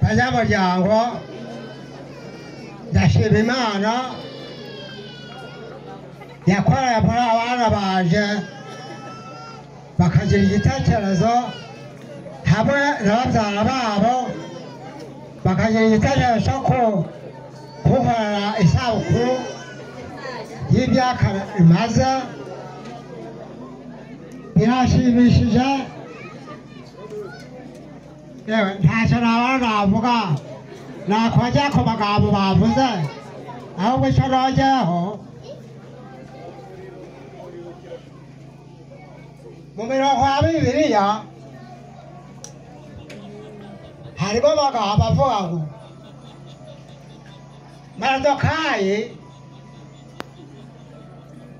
kanyamuryango ndashima Imana yakoreye muri abana baje bakagira igitekerezo hamwe n'ababyara babo bakagira igitekerezo cyo kukorera isabukuru y'imyaka imaze birashimishije yewe ntacyo nabona navuga nakongera ku magambo bavuze ahubwo icyo nongeyeho mu mirongo ya Bibiliya harimo amagambo avuga ngo Moridekayi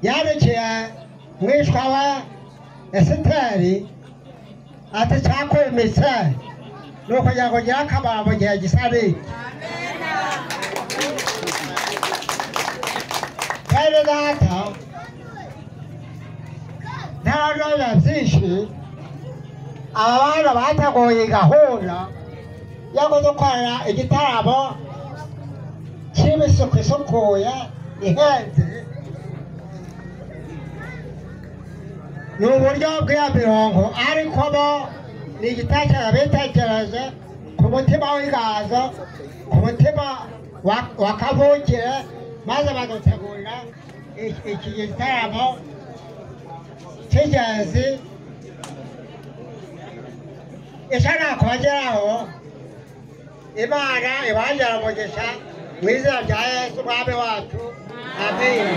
yandikiye mwishwa we Esiteri ati cyakwimitse ni ukugira ngo ugire akamaro mu gihe gisa n'iki. Bene data ntaranona byinshi aba bana bateguye gahunda yo kudukorera igitaramo cy'imisuku isukuye ihenze. Ni uburyo bw'iyo mirongo ariko bo ni igitekerezo bitekereje ku mutima w'inganzo ku mutima wa kavukire maze badutegurira iki gitaramo cy'ingenzi. Icyo nakongeraho Imana ibongera umugisha mu izina rya Yesu umwami wacu, amen.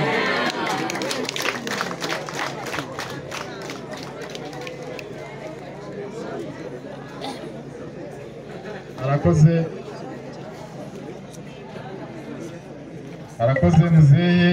arakoze muzehe.